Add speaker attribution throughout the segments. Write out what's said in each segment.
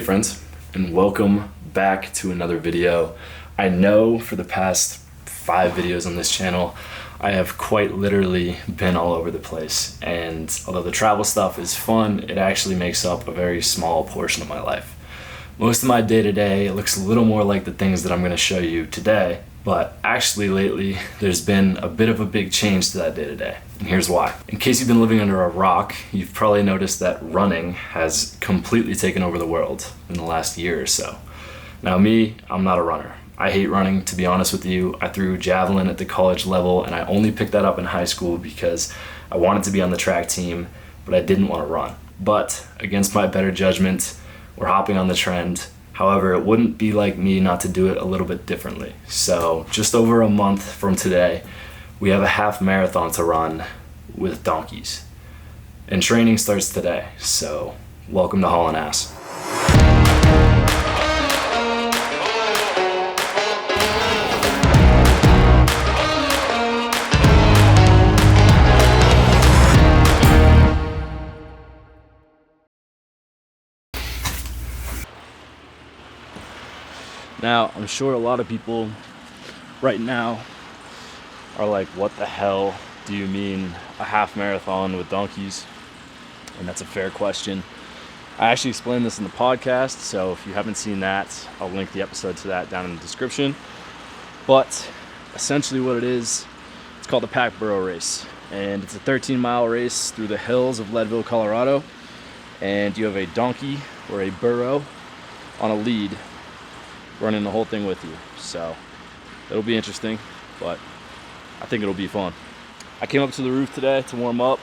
Speaker 1: friends, and welcome back to another video. I know for the past 5 videos on this channel, I have quite literally been all over the place, and although the travel stuff is fun, it actually makes up a very small portion of my life. Most of my day-to-day looks a little more like the things that I'm going to show you today, but actually lately there's been a bit of a big change to that day-to-day, and here's why. In case you've been living under a rock, you've probably noticed that running has completely taken over the world in the last year or so. Now me, I'm not a runner. I hate running, to be honest with you. I threw javelin at the college level, and I only picked that up in high school because I wanted to be on the track team, but I didn't want to run. But against my better judgment, we're hopping on the trend. However, it wouldn't be like me not to do it a little bit differently. So just over a month from today, we have a half marathon to run with donkeys. And training starts today, so welcome to Haulin' Ass. Now, I'm sure a lot of people right now are like, what the hell do you mean a half marathon with donkeys? And that's a fair question. I actually explained this in the podcast, so if you haven't seen that, I'll link the episode to that down in the description. But essentially what it is, it's called the Pack Burro Race. And it's a 13-mile race through the hills of Leadville, Colorado. And you have a donkey or a burro on a lead running the whole thing with you. So it'll be interesting, but I think it'll be fun. I came up to the roof today to warm up.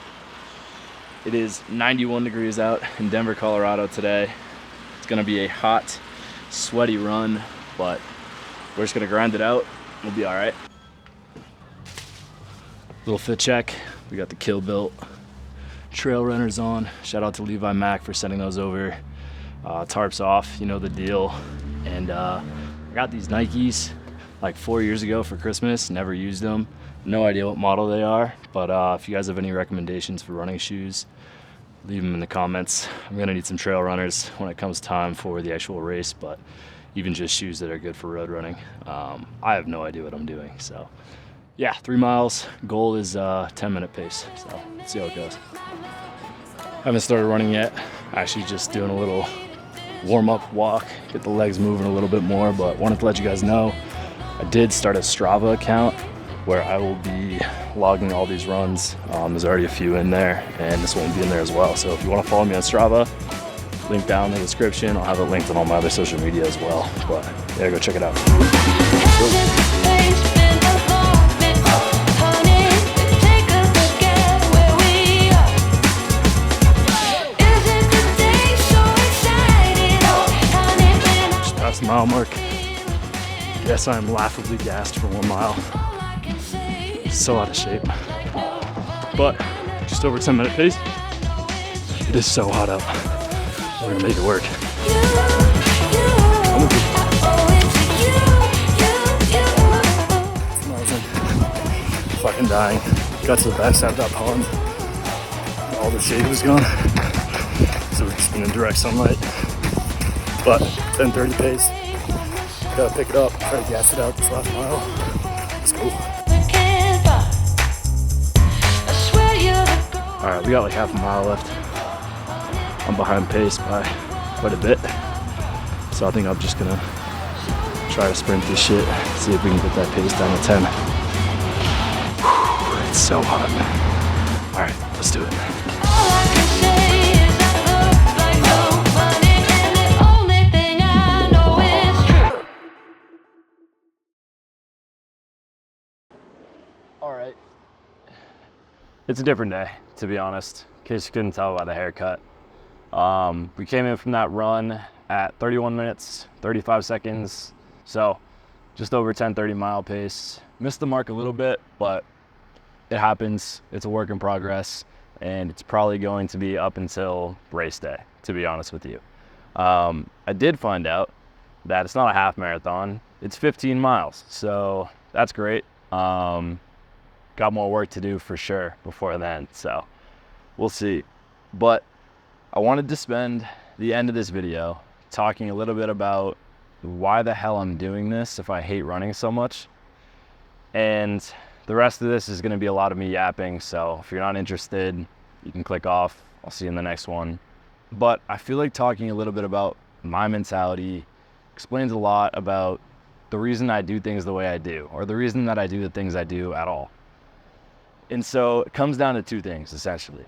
Speaker 1: It is 91 degrees out in Denver, Colorado today. It's gonna be a hot, sweaty run, but we're just gonna grind it out. We'll be all right. Little fit check. We got the Kill Built trail runners on. Shout out to Levi Mack for sending those over. Tarps off, you know the deal. And I got these Nikes like 4 years ago for Christmas, never used them. No idea what model they are, but if you guys have any recommendations for running shoes, leave them in the comments. I'm gonna need some trail runners when it comes time for the actual race, but even just shoes that are good for road running. I have no idea what I'm doing, so yeah, 3 miles. Goal is 10-minute pace, so let's see how it goes. Haven't started running yet. Actually just doing a little warm-up walk, get the legs moving a little bit more, but wanted to let you guys know I did start a Strava account where I will be logging all these runs. There's already a few in there, and this one will be in there as well. So if you want to follow me on Strava, link down in the description. I'll have it linked on all my other social media as well, but yeah, go check it out. Mile mark. Yes, I'm laughably gassed for 1 mile. So out of shape. But just over 10-minute pace. It is so hot out. We're gonna make it work. Fucking dying. Got to the backside of that pond. All the shade was gone. So we've just been in direct sunlight. But 10:30 pace, gotta pick it up, try to gas it out this last mile. Let's go. All right, we got like half a mile left. I'm behind pace by quite a bit. So I think I'm just gonna try to sprint this shit, see if we can get that pace down to 10. Whew, it's so hot. All right, let's do it. Alright, it's a different day, to be honest, in case you couldn't tell by the haircut. We came in from that run at 31 minutes, 35 seconds, so just over 10:30 mile pace. Missed the mark a little bit, but it happens. It's a work in progress, and it's probably going to be up until race day, to be honest with you. I did find out that it's not a half marathon, it's 15 miles, so that's great. Got more work to do for sure before then, so we'll see. But I wanted to spend the end of this video
Speaker 2: talking a little bit about why the hell I'm doing this if I hate running so much. And the rest of this is going to be a lot of me yapping, so if you're not interested, you can click off. I'll see you in the next one. But I feel like talking a little bit about my mentality explains a lot about the reason I do things the way I do, or the reason that I do the things I do at all. And so it comes down to two things, essentially.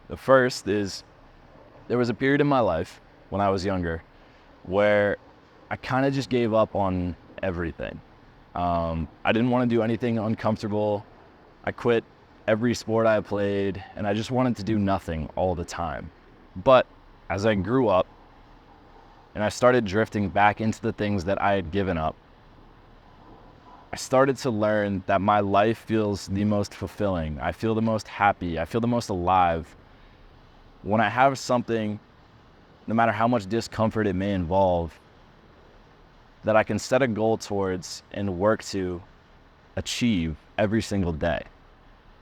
Speaker 2: The first is there was a period in my life when I was younger where I kind of just gave up on everything. I didn't want to do anything uncomfortable. I quit every sport I played, and I just wanted to do nothing all the time. But as I grew up and I started drifting back into the things that I had given up, I started to learn that my life feels the most fulfilling. I feel the most happy. I feel the most alive when I have something, no matter how much discomfort it may involve, that I can set a goal towards and work to achieve every single day.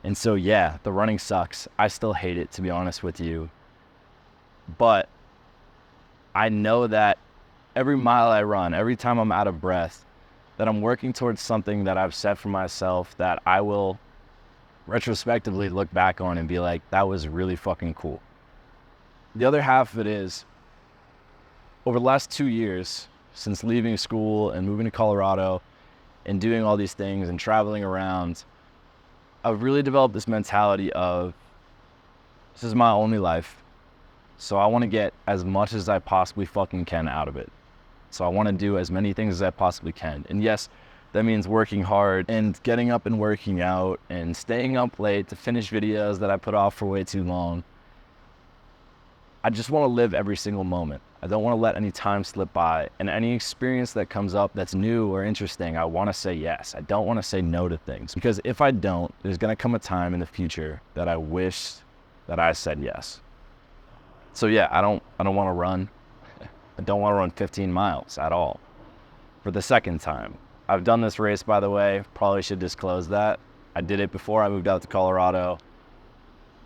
Speaker 2: And so, yeah, the running sucks. I still hate it, to be honest with you. But I know that every mile I run, every time I'm out of breath, that I'm working towards something that I've set for myself that I will retrospectively look back on and be like, that was really fucking cool. The other half of it is, over the last 2 years, since leaving school and moving to Colorado and doing all these things and traveling around, I've really developed this mentality of, this is my only life, so I want to get as much as I possibly fucking can out of it. So I want to do as many things as I possibly can. And yes, that means working hard and getting up and working out and staying up late to finish videos that I put off for way too long. I just want to live every single moment. I don't want to let any time slip by. And any experience that comes up that's new or interesting, I want to say yes. I don't want to say no to things. Because if I don't, there's going to come a time in the future that I wish that I said yes. So yeah, I don't want to run. I don't want to run 15 miles at all. For the second time. I've done this race, by the way. Probably should disclose that. I did it before I moved out to Colorado.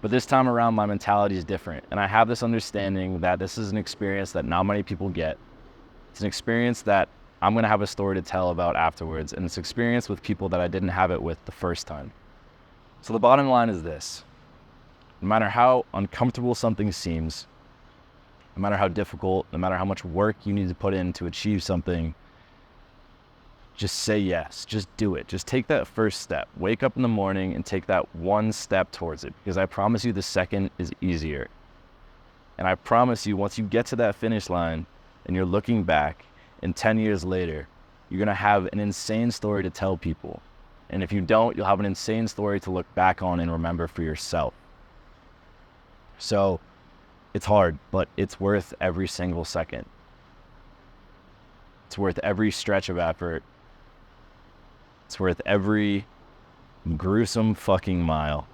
Speaker 2: But this time around, my mentality is different. And I have this understanding that this is an experience that not many people get. It's an experience that I'm going to have a story to tell about afterwards. And it's an experience with people that I didn't have it with the first time. So the bottom line is this. No matter how uncomfortable something seems, no matter how difficult, no matter how much work you need to put in to achieve something, just say yes. Just do it. Just take that first step. Wake up in the morning and take that one step towards it, because I promise you the second is easier. And I promise you, once you get to that finish line and you're looking back, and 10 years later, you're going to have an insane story to tell people. And if you don't, you'll have an insane story to look back on and remember for yourself. So it's hard, but it's worth every single second. It's worth every stretch of effort. It's worth every gruesome fucking mile.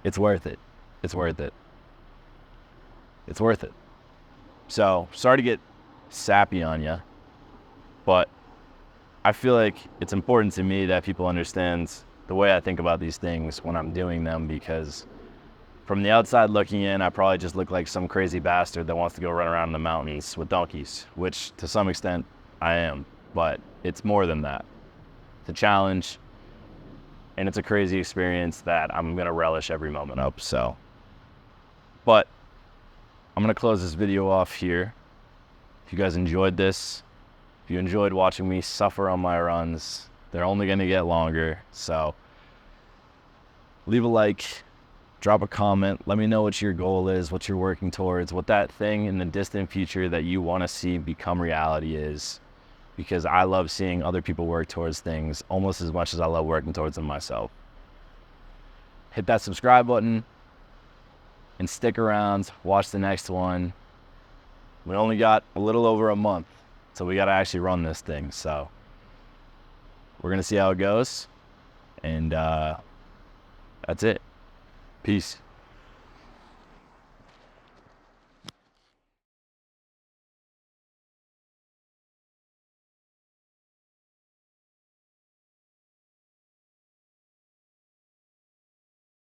Speaker 2: It's worth it. It's worth it. It's worth it. So, sorry to get sappy on you, but I feel like it's important to me that people understand the way I think about these things when I'm doing them, because from the outside looking in, I probably just look like some crazy bastard that wants to go run around in the mountains with donkeys, which to some extent I am, but it's more than that. It's a challenge, and it's a crazy experience that I'm going to relish every moment of. So, but I'm going to close this video off here. If you guys enjoyed this, if you enjoyed watching me suffer on my runs, they're only going to get longer. So leave a like, drop a comment, let me know what your goal is, what you're working towards, what that thing in the distant future that you want to see become reality is. Because I love seeing other people work towards things almost as much as I love working towards them myself. Hit that subscribe button and stick around, watch the next one. We only got a little over a month, so we got to actually run this thing. So we're going to see how it goes, and that's it. Peace.